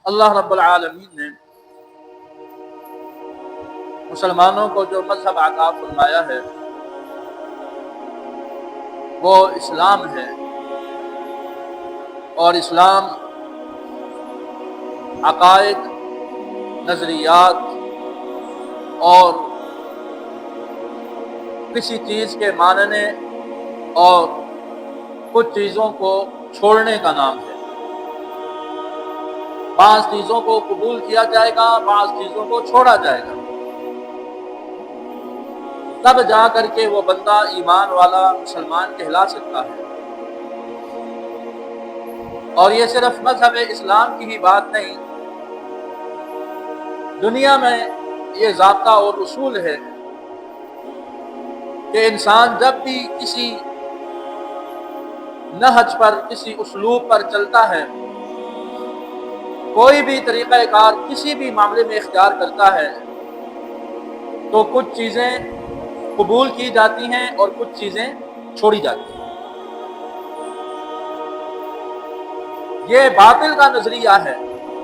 اللہ رب العالمین نے مسلمانوں کو جو مذہب عطا فرمایا ہے وہ اسلام ہے، اور اسلام عقائد، نظریات اور کسی چیز کے ماننے اور کچھ چیزوں کو چھوڑنے کا نام ہے۔ بعض چیزوں کو قبول کیا جائے گا، بعض چیزوں کو چھوڑا جائے گا، تب جا کر کے وہ بندہ ایمان والا مسلمان کہلا سکتا ہے۔ اور یہ صرف مذہب اسلام کی ہی بات نہیں، دنیا میں یہ ضابطہ اور اصول ہے کہ انسان جب بھی کسی نہج پر، کسی اسلوب پر چلتا ہے، کوئی بھی طریقہ کار کسی بھی معاملے میں اختیار کرتا ہے، تو کچھ چیزیں قبول کی جاتی ہیں اور کچھ چیزیں چھوڑی جاتی ہیں۔ یہ باطل کا نظریہ ہے،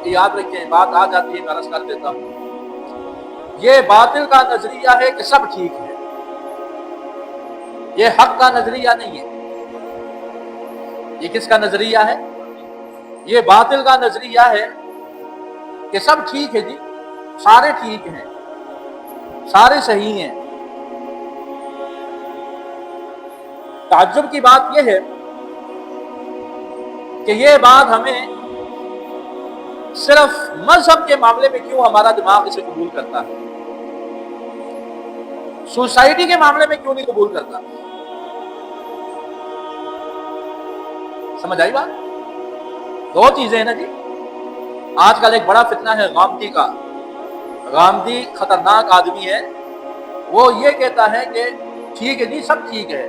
یہ یاد رکھیں، بات آ جاتی ہے، میں عرض کر دیتا ہوں۔ یہ باطل کا نظریہ ہے کہ سب ٹھیک ہے، یہ حق کا نظریہ نہیں ہے۔ یہ کس کا نظریہ ہے؟ یہ باطل کا نظریہ ہے کہ سب ٹھیک ہے جی، سارے ٹھیک ہیں، سارے صحیح ہیں۔ تعجب کی بات یہ ہے کہ یہ بات ہمیں صرف مذہب کے معاملے میں کیوں ہمارا دماغ اسے قبول کرتا ہے، سوسائٹی کے معاملے میں کیوں نہیں قبول کرتا؟ سمجھ آئی بات؟ دو چیزیں ہیں نا جی۔ آج کل ایک بڑا فتنہ ہے غامدی کا۔ غامدی خطرناک آدمی ہے، وہ یہ کہتا ہے کہ ٹھیک ہے جی، سب ٹھیک ہے۔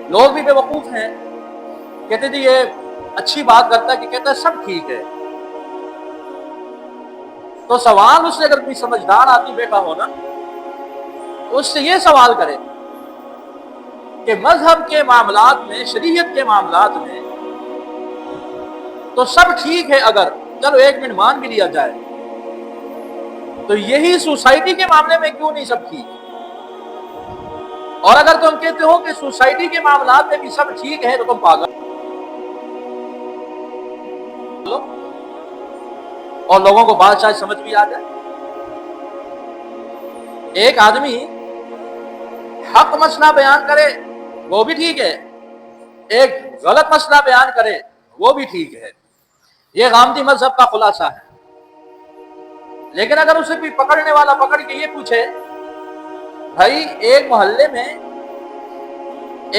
لوگ بھی بے وقوف ہیں، کہتے جی یہ اچھی بات کرتا ہے کہ کہتا ہے سب ٹھیک ہے۔ تو سوال اس سے اگر کوئی سمجھدار آدمی بیٹھا ہو نا، تو اس سے یہ سوال کرے کہ مذہب کے معاملات میں، شریعت کے معاملات میں تو سب ٹھیک ہے، اگر چلو ایک منٹ مان بھی لیا جائے، تو یہی سوسائٹی کے معاملے میں کیوں نہیں سب ٹھیک؟ اور اگر تم کہتے ہو کہ سوسائٹی کے معاملات میں بھی سب ٹھیک ہے تو تم پاگل ہو، اور لوگوں کو بات شاید سمجھ بھی آ جائے۔ ایک آدمی حق مسئلہ بیان کرے وہ بھی ٹھیک ہے، ایک غلط مسئلہ بیان کرے وہ بھی ٹھیک ہے۔ یہ غامدی مذہب کا خلاصہ ہے۔ لیکن اگر اسے کوئی پکڑنے والا پکڑ کے یہ پوچھے، بھائی ایک محلے میں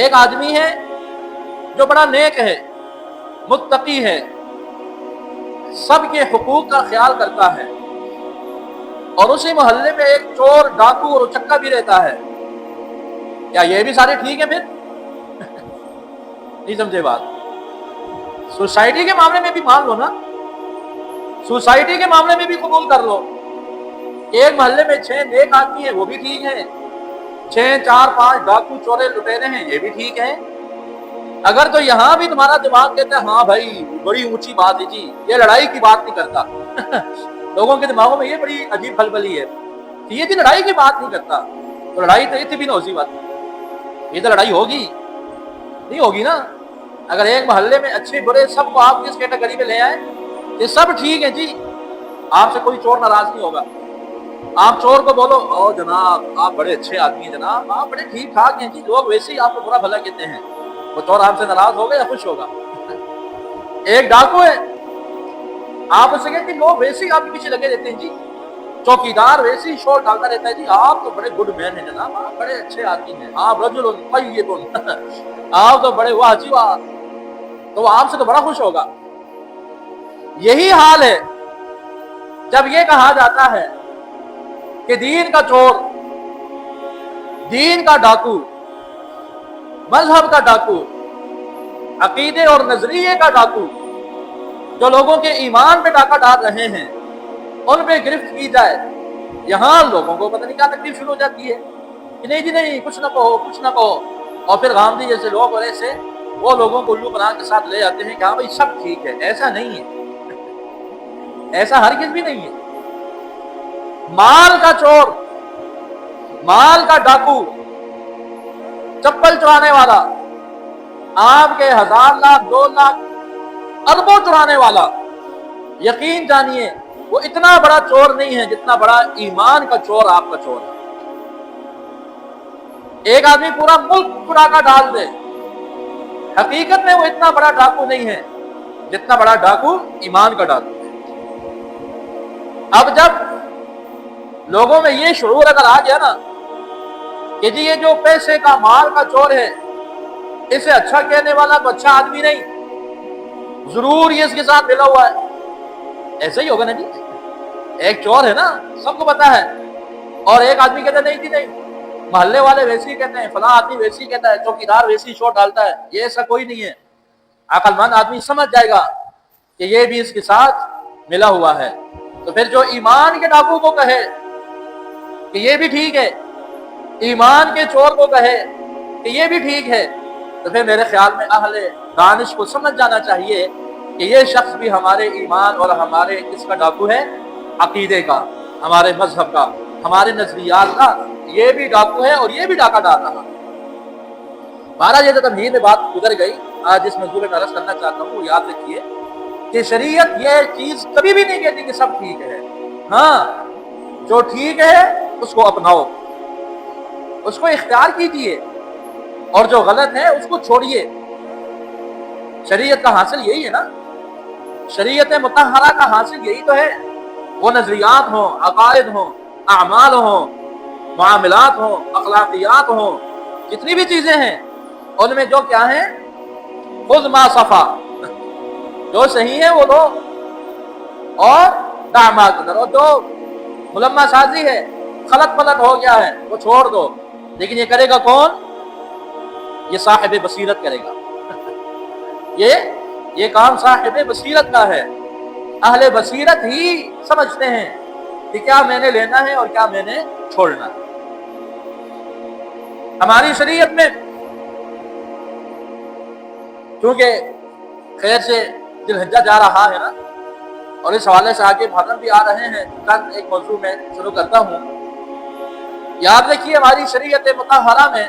ایک آدمی ہے جو بڑا نیک ہے، متقی ہے، سب کے حقوق کا خیال کرتا ہے، اور اسی محلے میں ایک چور، ڈاکو اور اچکا بھی رہتا ہے، کیا یہ بھی سارے ٹھیک ہیں؟ پھر نہیں سمجھے بات؟ سوسائٹی کے معاملے میں بھی مان لو نا، سوسائٹی کے معاملے میں بھی قبول کر لو۔ ایک محلے میں 6 نیک آدمی ہیں، وہ بھی ٹھیک ہیں، 6 4 5 ڈاکو چورے لٹیرے ہیں، یہ بھی ٹھیک ہیں۔ اگر تو یہاں بھی تمہارا دماغ کہتا ہے ہاں بھائی بڑی اونچی بات ہے جی، یہ لڑائی کی بات نہیں کرتا لوگوں کے دماغوں میں یہ بڑی عجیب خلبلی ہے کہ یہ بھی لڑائی کی بات نہیں کرتا، تو لڑائی تو اتنی بھی نوزی بات ہے، یہ تو لڑائی ہوگی نہیں ہوگی نا۔ اگر ایک محلے میں اچھے برے سب کو آپ کس کیٹیگری میں لے آئے کہ سب ٹھیک ہے جی، آپ سے کوئی چور ناراض نہیں ہوگا۔ آپ چور کو بولو او جناب آپ بڑے اچھے آدمی ہیں جناب، آپ بڑے ٹھیک ٹھاک ہیں جی، لوگ ویسے ہی آپ کو برا بھلا کہتے ہیں، وہ چور آپ سے ناراض ہوگا یا خوش ہوگا؟ ایک ڈاکو ہے، آپ اسے کہتے ہیں لوگ ویسے ہی آپ کے پیچھے لگے رہتے ہیں جی، چوکیدار ویسے ہی شور ڈالتا رہتا ہے جی، آپ تو بڑے گڈ مین ہیں جناب، آپ بڑے اچھے آدمی ہیں، آپ رجل طیب آپ تو بڑے واہ جی واہ، تو وہ آپ سے تو بڑا خوش ہوگا۔ یہی حال ہے جب یہ کہا جاتا ہے کہ دین کا چور، دین کا ڈاکو، مذہب کا ڈاکو، عقیدے اور نظریے کا ڈاکو، جو لوگوں کے ایمان پہ ڈاکہ ڈال رہے ہیں، ان پہ گرفت کی جائے، یہاں لوگوں کو پتہ نہیں کیا تکلیف شروع ہو جاتی ہے کہ نہیں جی نہیں، کچھ نہ کہو کچھ نہ کہو، اور پھر غامدی جیسے لوگ اور ایسے وہ لوگوں کو الو بنا کے ساتھ لے جاتے ہیں کہ ہاں بھائی سب ٹھیک ہے۔ ایسا نہیں ہے، ایسا ہرگز بھی نہیں ہے۔ مال کا چور، مال کا ڈاکو، چپل چرانے والا، آپ کے 1000 لاکھ 2 لاکھ اربوں چرانے والا، یقین جانیے وہ اتنا بڑا چور نہیں ہے جتنا بڑا ایمان کا چور آپ کا چور ہے۔ ایک آدمی پورا ملک چرا کر ڈال دے، حقیقت میں وہ اتنا بڑا ڈاکو نہیں ہے جتنا بڑا ڈاکو ایمان کا ڈاکو ہے۔ اب جب لوگوں میں یہ شعور اگر آ گیا نا کہ جی یہ جو پیسے کا مال کا چور ہے، اسے اچھا کہنے والا تو اچھا آدمی نہیں، ضرور یہ اس کے ساتھ ملا ہوا ہے، ایسا ہی ہوگا نا جی۔ ایک چور ہے نا، سب کو پتا ہے، اور ایک آدمی کہتا ہے نہیں جی نہیں، محلے والے ویسے ہی کہتے ہیں، فلاں آدمی ویسے ہی کہتا ہے، چوکیدار ویسے ہی چور ڈالتا ہے، یہ ایسا کوئی نہیں ہے۔ عقل مند آدمی سمجھ جائے گا کہ یہ بھی اس کے ساتھ ملا ہوا ہے۔ تو پھر جو ایمان کے ڈاکو کو کہے کہ یہ بھی ٹھیک ہے، ایمان کے چور کو کہے کہ یہ بھی ٹھیک ہے، تو پھر میرے خیال میں اہل دانش کو سمجھ جانا چاہیے کہ یہ شخص بھی ہمارے ایمان اور ہمارے اس کا ڈاکو ہے، عقیدے کا، ہمارے مذہب کا، ہمارے نظریات کا، یہ بھی ڈاکو ہے اور یہ بھی ڈاکہ ڈال رہا ہے۔ مہاراج یہ تو تمہید میں بات گزر گئی، آج جس موضوع میں عرض کرنا چاہتا ہوں وہ یاد رکھیے کہ شریعت یہ چیز کبھی بھی نہیں کہتی کہ سب ٹھیک ہے۔ ہاں، جو ٹھیک ہے اس کو اپناؤ، اس کو اختیار کیجیے، اور جو غلط ہے اس کو چھوڑیے۔ شریعت کا حاصل یہی ہے نا، شریعت مطہرہ کا حاصل یہی تو ہے۔ وہ نظریات ہوں، عقائد ہوں، اعمال ہوں، معاملات ہوں، اخلاقیات ہوں، جتنی بھی چیزیں ہیں ان میں جو کیا ہے، خذ ما صفا، جو صحیح ہے وہ لو، اور دع ما قدر، اور جو ملمہ سازی ہے، خلط پلٹ ہو گیا ہے وہ چھوڑ دو۔ لیکن یہ کرے گا کون؟ یہ صاحب بصیرت کرے گا۔ یہ کام صاحب بصیرت کا ہے۔ اہل بصیرت ہی سمجھتے ہیں کہ کیا میں نے لینا ہے اور کیا میں نے چھوڑنا ہے۔ ہماری شریعت میں کیونکہ خیر سے ذی الحجہ جا رہا ہے نا، اور اس حوالے سے آگے محرم بھی آ رہے ہیں، چند ایک موضوع میں شروع کرتا ہوں۔ یاد رکھیے ہماری شریعت مطہرہ میں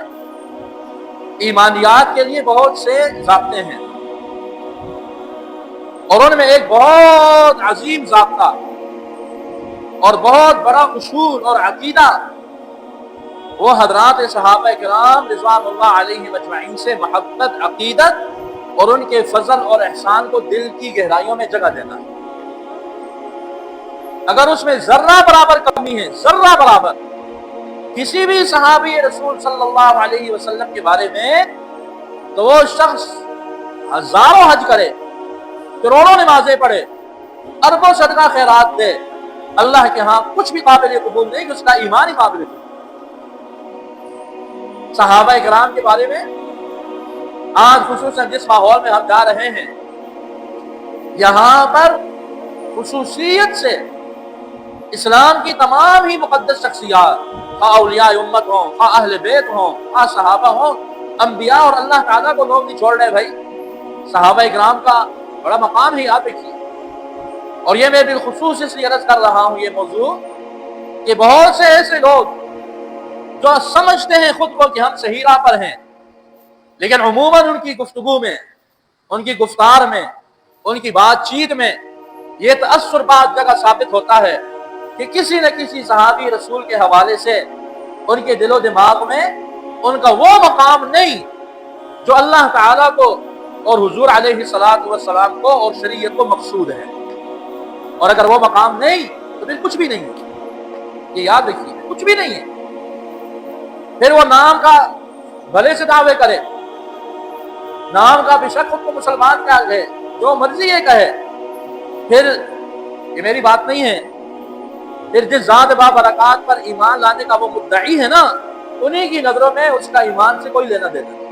ایمانیات کے لیے بہت سے ضابطے ہیں، اور ان میں ایک بہت عظیم ضابطہ اور بہت بڑا اصول اور عقیدہ وہ حضرات صحابہ کرام رضوان اللہ علیہم اجمعین سے محبت، عقیدت اور ان کے فضل اور احسان کو دل کی گہرائیوں میں جگہ دینا ہے۔ اگر اس میں ذرہ برابر کمی ہے، ذرہ برابر کسی بھی صحابی رسول صلی اللہ علیہ وسلم کے بارے میں، تو وہ شخص ہزاروں حج کرے، کروڑوں نمازیں پڑھے، اربوں صدقہ خیرات دے، اللہ کے ہاں کچھ بھی قابل قبول نہیں کہ اس کا ایمان ہی قابل قبول۔ صحابہ کرام کے بارے میں آج خصوصاً جس ماحول میں ہم جا رہے ہیں، یہاں پر خصوصیت سے اسلام کی تمام ہی مقدس شخصیات، خواہ اولیاء امت ہوں، خواہ اہل بیت ہوں، خواہ صحابہ ہوں، انبیاء اور اللہ تعالیٰ کو لوگ نہیں چھوڑ رہے بھائی۔ صحابہ کرام کا بڑا مقام ہے، یاد رکھیے۔ اور یہ میں بالخصوص اس لیے عرض کر رہا ہوں یہ موضوع کہ بہت سے ایسے لوگ جو سمجھتے ہیں خود کو کہ ہم صحیح راہ پر ہیں، لیکن عموماً ان کی گفتگو میں، ان کی گفتار میں، ان کی بات چیت میں یہ تأثر بعض جگہ ثابت ہوتا ہے کہ کسی نہ کسی صحابی رسول کے حوالے سے ان کے دل و دماغ میں ان کا وہ مقام نہیں جو اللہ تعالیٰ کو اور حضور علیہ الصلوۃ والسلام کو اور شریعت کو مقصود ہے۔ اور اگر وہ مقام نہیں تو پھر کچھ بھی نہیں ہے، یہ یاد رکھیے، کچھ بھی نہیں ہے۔ پھر وہ نام کا بھلے سے دعوے کرے، نام کا بے شک خود کو مسلمان کہا ہے، جو مرضی یہ کہے، پھر یہ میری بات نہیں ہے، پھر جس ذات بابرکات پر ایمان لانے کا وہ مدعی ہے نا، انہی کی نظروں میں اس کا ایمان سے کوئی لینا دینا نہیں۔